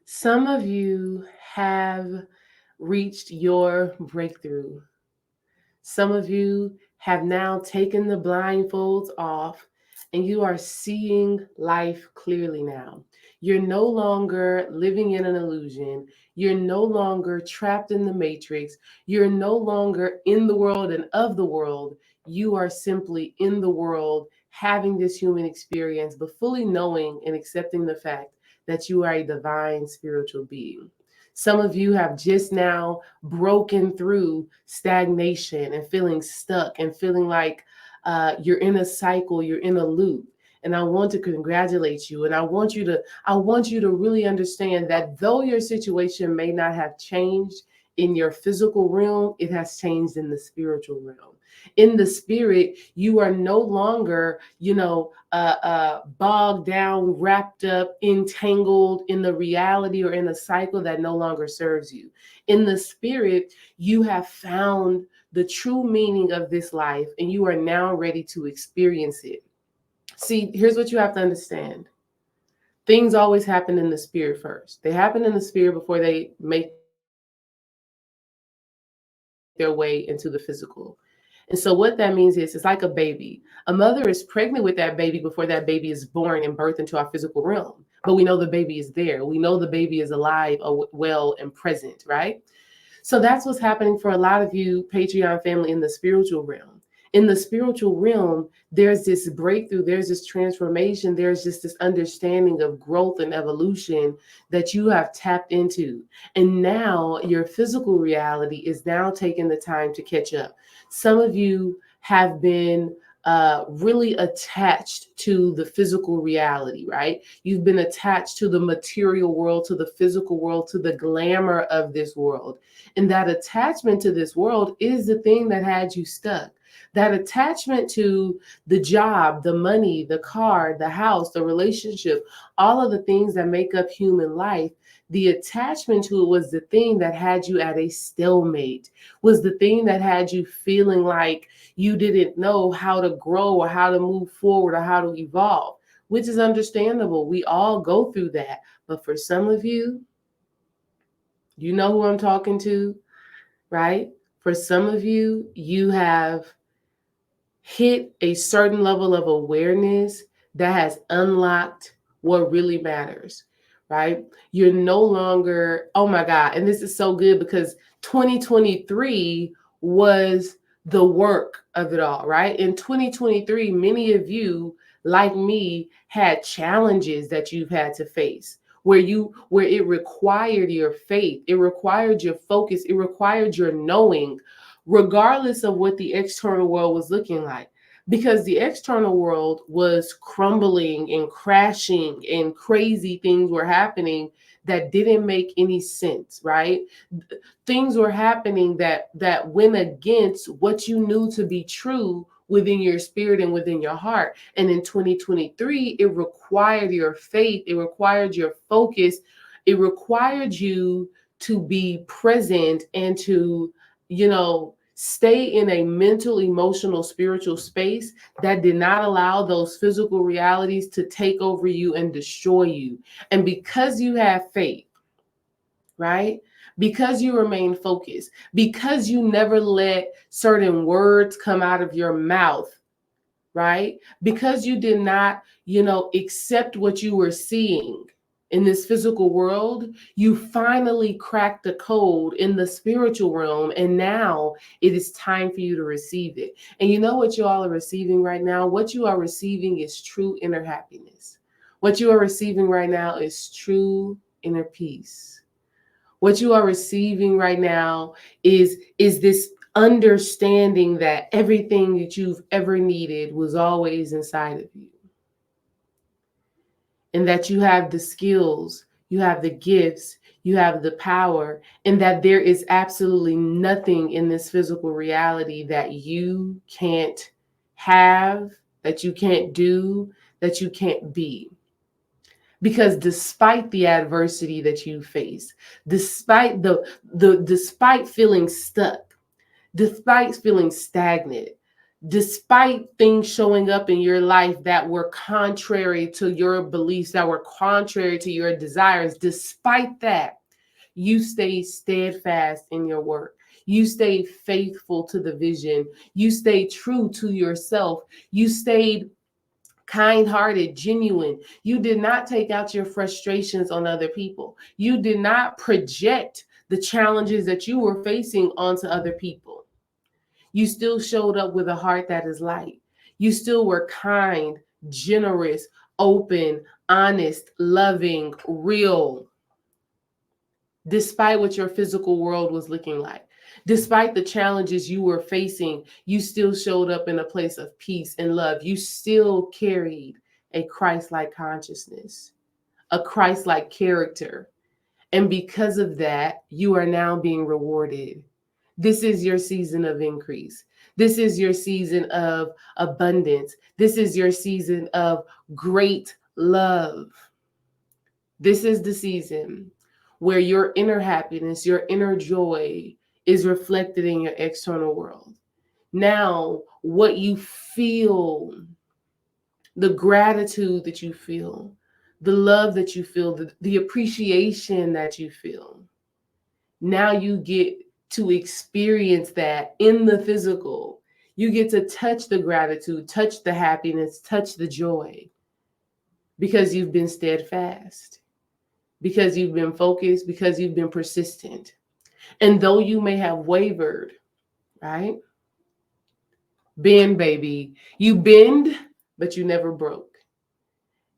Some of you have reached your breakthrough. Some of you have now taken the blindfolds off and you are seeing life clearly now. You're no longer living in an illusion. You're no longer trapped in the matrix. You're no longer in the world and of the world. You are simply in the world, having this human experience, but fully knowing and accepting the fact that you are a divine spiritual being. Some of you have just now broken through stagnation and feeling stuck and feeling like you're in a cycle, you're in a loop. And I want to congratulate you. And I want you to really understand that though your situation may not have changed in your physical realm, it has changed in the spiritual realm. In the spirit, you are no longer, bogged down, wrapped up, entangled in the reality or in a cycle that no longer serves you. In the spirit, you have found the true meaning of this life and you are now ready to experience it. See, here's what you have to understand. Things always happen in the spirit first. They happen in the spirit before they make their way into the physical. And so what that means is it's like a baby. A mother is pregnant with that baby before that baby is born and birthed into our physical realm. But we know the baby is there. We know the baby is alive, well, and present, right? So that's what's happening for a lot of you, Patreon family, in the spiritual realm. In the spiritual realm, there's this breakthrough, there's this transformation, there's just this understanding of growth and evolution that you have tapped into. And now your physical reality is now taking the time to catch up. Some of you have been really attached to the physical reality, right? You've been attached to the material world, to the physical world, to the glamour of this world. And that attachment to this world is the thing that had you stuck. That attachment to the job, the money, the car, the house, the relationship, all of the things that make up human life, the attachment to it was the thing that had you at a stalemate, was the thing that had you feeling like you didn't know how to grow or how to move forward or how to evolve, which is understandable. We all go through that. But for some of you know who I'm talking to, right? For some of you, you have hit a certain level of awareness that has unlocked what really matters, right? You're no longer, oh my God, and this is so good because 2023 was the work of it all, right? In 2023, many of you, like me, had challenges that you've had to face where it required your faith, it required your focus, it required your knowing, regardless of what the external world was looking like. Because the external world was crumbling and crashing, and crazy things were happening that didn't make any sense, right? Things were happening that went against what you knew to be true within your spirit and within your heart. And in 2023, it required your faith, it required your focus, it required you to be present and to, stay in a mental, emotional, spiritual space that did not allow those physical realities to take over you and destroy you. And because you have faith, right? Because you remain focused, because you never let certain words come out of your mouth, right? Because you did not, accept what you were seeing in this physical world, you finally cracked the code in the spiritual realm. And now it is time for you to receive it. And you know what you all are receiving right now? What you are receiving is true inner happiness. What you are receiving right now is true inner peace. What you are receiving right now is this understanding that everything that you've ever needed was always inside of you, and that you have the skills, you have the gifts, you have the power, and that there is absolutely nothing in this physical reality that you can't have, that you can't do, that you can't be. Because despite the adversity that you face, despite despite feeling stuck, despite feeling stagnant, Despite things showing up in your life that were contrary to your beliefs, that were contrary to your desires, despite that, you stayed steadfast in your work. You stayed faithful to the vision. You stayed true to yourself. You stayed kind-hearted, genuine. You did not take out your frustrations on other people. You did not project the challenges that you were facing onto other people. You still showed up with a heart that is light. You still were kind, generous, open, honest, loving, real, despite what your physical world was looking like. Despite the challenges you were facing, you still showed up in a place of peace and love. You still carried a Christ-like consciousness, a Christ-like character. And because of that, you are now being rewarded. This is your season of increase. This is your season of abundance. This is your season of great love. This is the season where your inner happiness, your inner joy is reflected in your external world. Now, what you feel, the gratitude that you feel, the love that you feel, the appreciation that you feel, now you get to experience that in the physical. You get to touch the gratitude, touch the happiness, touch the joy, because you've been steadfast, because you've been focused, because you've been persistent. And though you may have wavered, right? Bend, baby. You bend, but you never broke.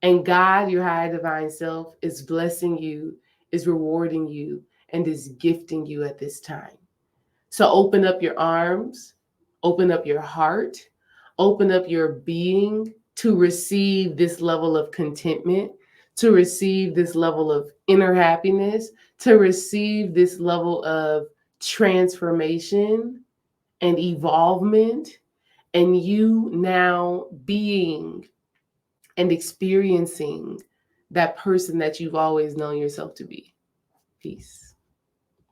And God, your high divine self, is blessing you, is rewarding you, and is gifting you at this time. So open up your arms, open up your heart, open up your being to receive this level of contentment, to receive this level of inner happiness, to receive this level of transformation and evolvement, and you now being and experiencing that person that you've always known yourself to be. Peace.